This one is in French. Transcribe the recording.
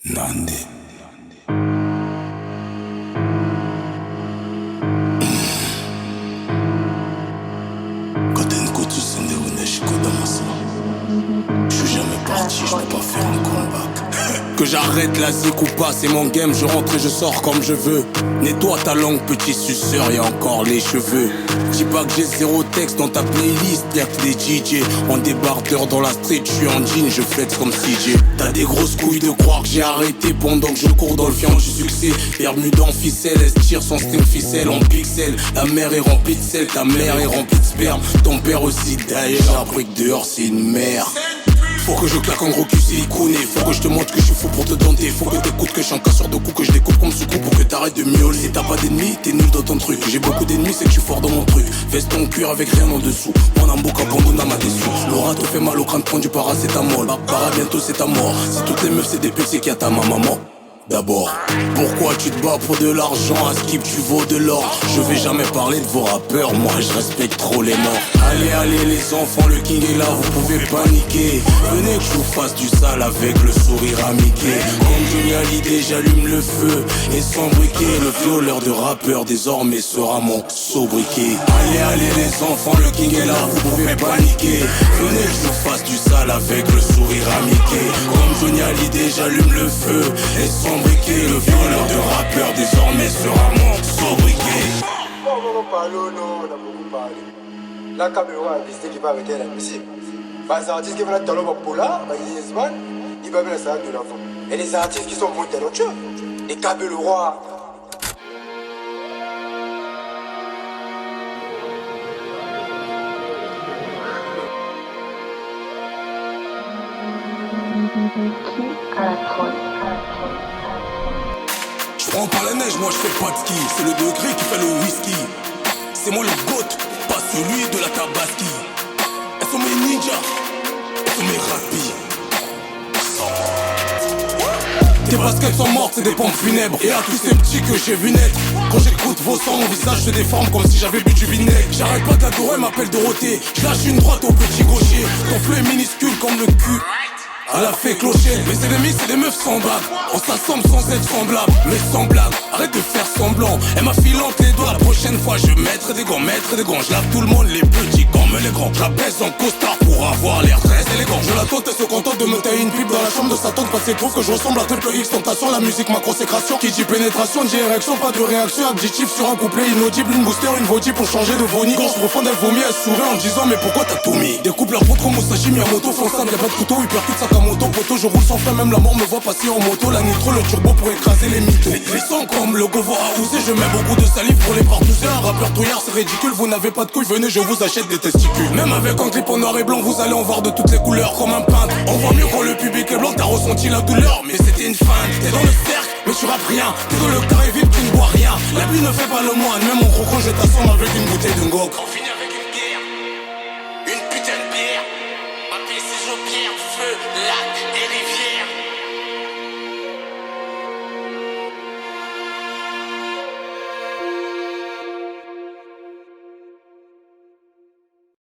Nandi. Je suis jamais parti, je peux pas faire un comeback. Que j'arrête la zik ou pas, c'est mon game, je rentre et je sors comme je veux. Nettoie ta langue, petit suceur, y'a encore les cheveux. Dis pas que j'ai zéro texte dans ta playlist, y'a que des DJ. En débardeur dans la street, je suis en jean, je flex comme CJ. T'as des grosses couilles de croire que j'ai arrêté pendant que je cours dans le fion du succès. Bermude en ficelle, elle se tire son string ficelle en pixel. La mer est remplie de sel, ta mère est remplie de sperme. Ton père aussi d'ailleurs, j'ai appris que dehors c'est une mer. Faut que je claque un gros cul siliconé. Faut que je te montre que je suis fou pour te dompter. Faut que t'écoutes que je suis un casseur de coups, que je découpe comme ce coup pour que t'arrêtes de miauler. Si t'as pas d'ennemis, t'es nul dans ton truc. J'ai beaucoup d'ennemis, c'est que je suis fort dans mon truc. Veste ton cuir avec rien en dessous. Mon ambouk abandonne à ma déçu. L'aura te fait mal au crâne, prends du paracétamol. Para bientôt c'est ta mort. Si toutes les meufs c'est des putes, c'est qu'il y a ta maman. D'abord, pourquoi tu te bats pour de l'argent? À Skip tu vaux de l'or. Je vais jamais parler de vos rappeurs, moi je respecte trop les morts. Allez les enfants, le king est là, vous pouvez paniquer. Venez que je vous fasse du sale avec le sourire à Mickey. Comme Johnny Hallyday, j'allume le feu et sans briquet. Le violeur de rappeur désormais sera mon sobriquet. Allez les enfants, le king est là, vous pouvez paniquer. Venez que je vous fasse du sale avec le sourire à Mickey. Comme Johnny Hallyday, j'allume le feu et sans briquet. Le violeur de rappeur désormais sera mon sobriquet. On va parler, non, on a beaucoup parlé. La caméra a décidé qu'il va arrêter la musique. Les artistes qui vont être dans le Pola, ils vont mettre la salade de l'enfant. Et les artistes qui sont moins talentueux, les câbles le roi. Je prends par la neige, moi je fais pas de ski. C'est le degré qui fait le whisky. C'est moi le goat, pas celui de la tabaski. Elles sont mes ninjas, elles sont mes rapis. Tes baskets sont mortes, c'est des pompes funèbres. Et à tous ces petits que j'ai vu naître, quand j'écoute vos sons, mon visage se déforme comme si j'avais bu du vinaigre. J'arrête pas d'adorer, elle m'appelle Dorothée. Je lâche une droite au petit gaucher. Ton fleu est minuscule comme le cul à la fée clochette. Mes ennemis c'est des meufs semblables. On s'assemble sans être semblable. Mais semblable, arrête de faire semblant. Elle m'a filante les doigts, la prochaine fois je mettrai des gants, Je lave tout le monde, les petits comme les grands. Je la baisse en costard pour avoir l'air très élégant. Je la tente, elle se contente de me tailler une pipe dans la chambre de sa tante. Parce qu'elle trouve que je ressemble à Triple X Tentation. La musique, ma consécration. Qui dit pénétration, dit érection, pas de réaction. Adjectif sur un couplet inaudible. Une booster, une vodi pour changer de vonie. Gorge profonde, elle vomit, elle sourit en disant mais pourquoi t'as tout mis? Découpe leur peau comme Musashi Miyamoto. Fonçable, y'a pas de couteau, hypercute Sakamoto. Poto, je roule sans frein, même la mort me voit passer en moto. La nitro, le turbo pour écraser les mythos. Les sons comme le Govo à oser. Je mets beaucoup de salive pour les partousser. Un rappeur touillard, c'est ridicule. Vous n'avez pas de couilles, venez, je vous achète des testicules. Même avec un clip en noir et blanc, vous allez en voir de toutes les couleurs comme un peintre. On voit mieux quand le public est blanc, t'as ressenti la douleur, mais c'était une feinte. T'es dans le cercle, mais tu rappes rien. T'es dans le carré vide, tu ne bois rien. La pluie ne fait pas le moine, même en croquant, je t'assomme avec une bouteille de ngok.